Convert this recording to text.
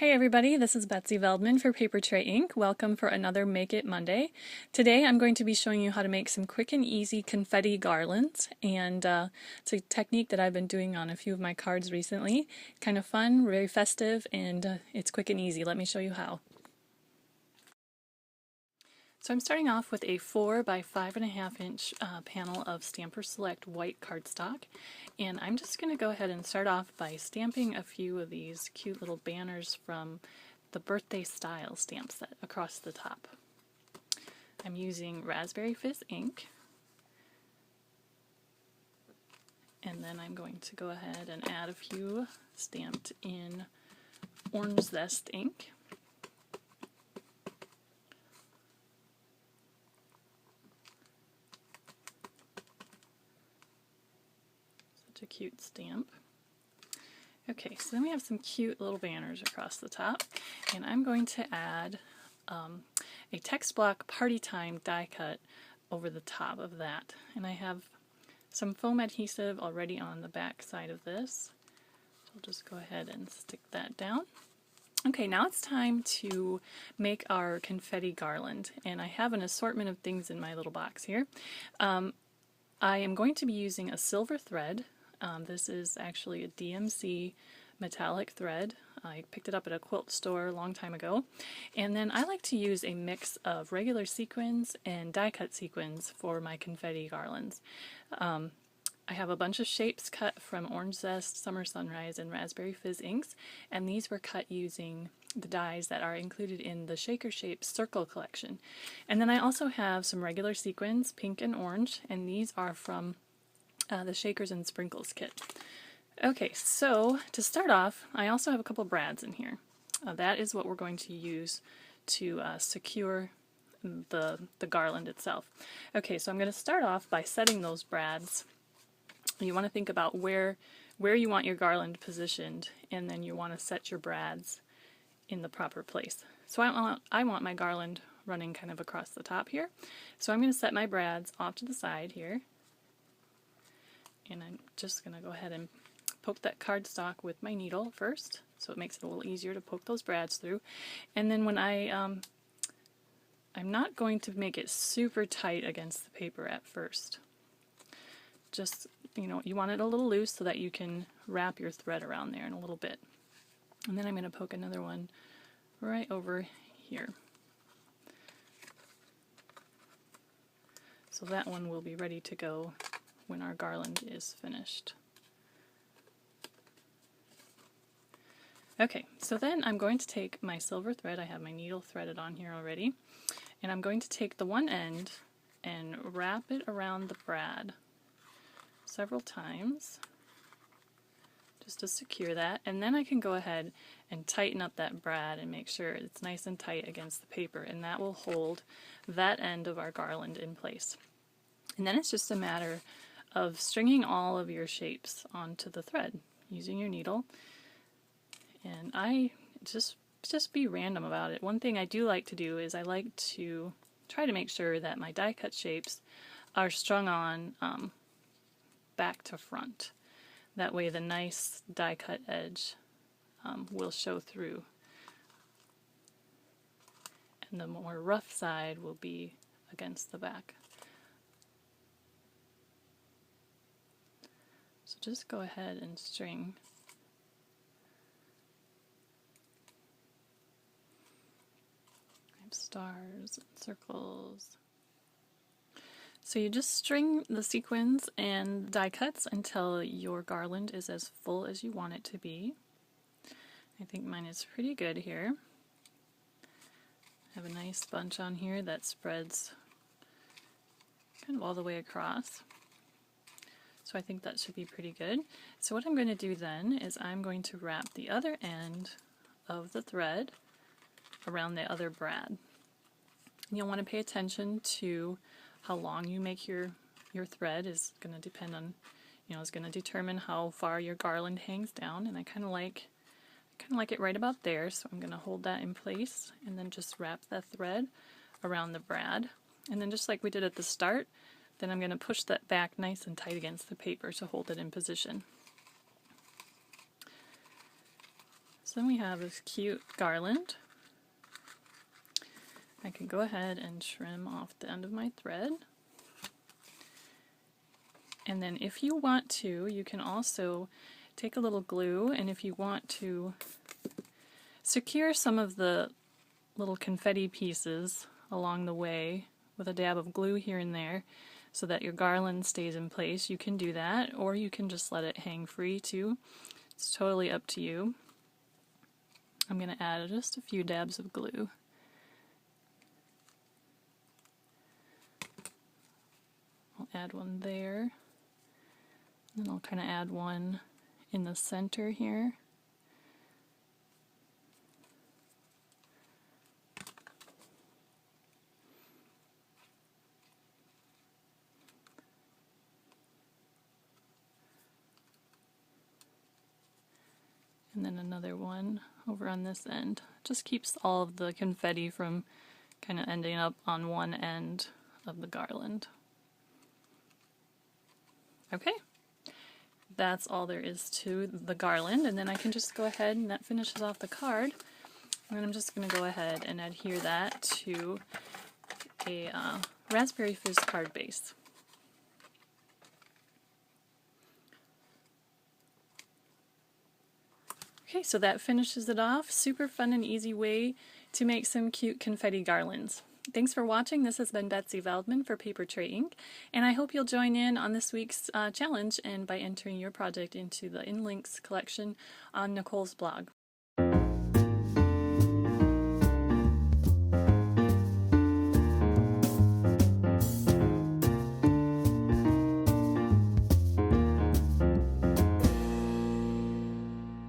Hey everybody, this is Betsy Veldman for Papertrey Inc. Welcome for another Make It Monday. Today I'm going to be showing you how to make some quick and easy confetti garlands, and it's a technique that I've been doing on a few of my cards recently. Kind of fun, very festive, and it's quick and easy. Let me show you how. So I'm starting off with a 4 by 5.5 inch panel of Stamper Select white cardstock, and I'm just going to go ahead and start off by stamping a few of these cute little banners from the birthday style stamp set across the top. I'm using Raspberry Fizz ink, and then I'm going to go ahead and add a few stamped in Orange Zest ink. A cute stamp. Okay, so then we have some cute little banners across the top, and I'm going to add a text block Party Time die cut over the top of that. And I have some foam adhesive already on the back side of this, so I'll just go ahead and stick that down. Okay, now it's time to make our confetti garland, and I have an assortment of things in my little box here. I am going to be using a silver thread. This is actually a DMC metallic thread. I picked it up at a quilt store a long time ago. And then I like to use a mix of regular sequins and die cut sequins for my confetti garlands. I have a bunch of shapes cut from Orange Zest, Summer Sunrise, and Raspberry Fizz inks, and these were cut using the dies that are included in the Shaker Shapes Circle collection. And then I also have some regular sequins, pink and orange, and these are from the Shakers and Sprinkles kit. Okay, so to start off, I also have a couple brads in here. That is what we're going to use to secure the garland itself. Okay, so I'm going to start off by setting those brads. You want to think about where you want your garland positioned, and then you want to set your brads in the proper place. So I want my garland running kind of across the top here. So I'm going to set my brads off to the side here. And I'm just going to go ahead and poke that cardstock with my needle first, so it makes it a little easier to poke those brads through. And then when I'm not going to make it super tight against the paper at first. Just, you want it a little loose so that you can wrap your thread around there in a little bit. And then I'm going to poke another one right over here. So that one will be ready to go when our garland is finished. Okay, so then I'm going to take my silver thread. I have my needle threaded on here already, and I'm going to take the one end and wrap it around the brad several times just to secure that, and then I can go ahead and tighten up that brad and make sure it's nice and tight against the paper, and that will hold that end of our garland in place. And then it's just a matter of stringing all of your shapes onto the thread using your needle, and I just be random about it. One thing I do like to do is I like to try to make sure that my die cut shapes are strung on back to front. That way the nice die cut edge will show through, and the more rough side will be against the back. So just go ahead and string stars and circles. So you just string the sequins and die cuts until your garland is as full as you want it to be. I think mine is pretty good here. I have a nice bunch on here that spreads kind of all the way across. So I think that should be pretty good. So what I'm going to do then is I'm going to wrap the other end of the thread around the other brad. You'll want to pay attention to how long you make your thread. Is going to depend on, is going to determine how far your garland hangs down, and I kind of like it right about there, so I'm going to hold that in place and then just wrap that thread around the brad. And then just like we did at the start, then I'm going to push that back nice and tight against the paper to hold it in position. So then we have this cute garland. I can go ahead and trim off the end of my thread. And then if you want to, you can also take a little glue, and if you want to secure some of the little confetti pieces along the way with a dab of glue here and there so that your garland stays in place, you can do that, or you can just let it hang free too. It's totally up to you. I'm going to add just a few dabs of glue. I'll add one there, and then I'll kind of add one in the center here. And then another one over on this end. Just keeps all of the confetti from kind of ending up on one end of the garland. Okay, that's all there is to the garland, and then I can just go ahead, and that finishes off the card. And then I'm just going to go ahead and adhere that to a raspberry fizz card base. Okay, so that finishes it off. Super fun and easy way to make some cute confetti garlands. Thanks for watching. This has been Betsy Veldman for Papertrey Inc. And I hope you'll join in on this week's challenge and by entering your project into the In Links collection on Nicole's blog.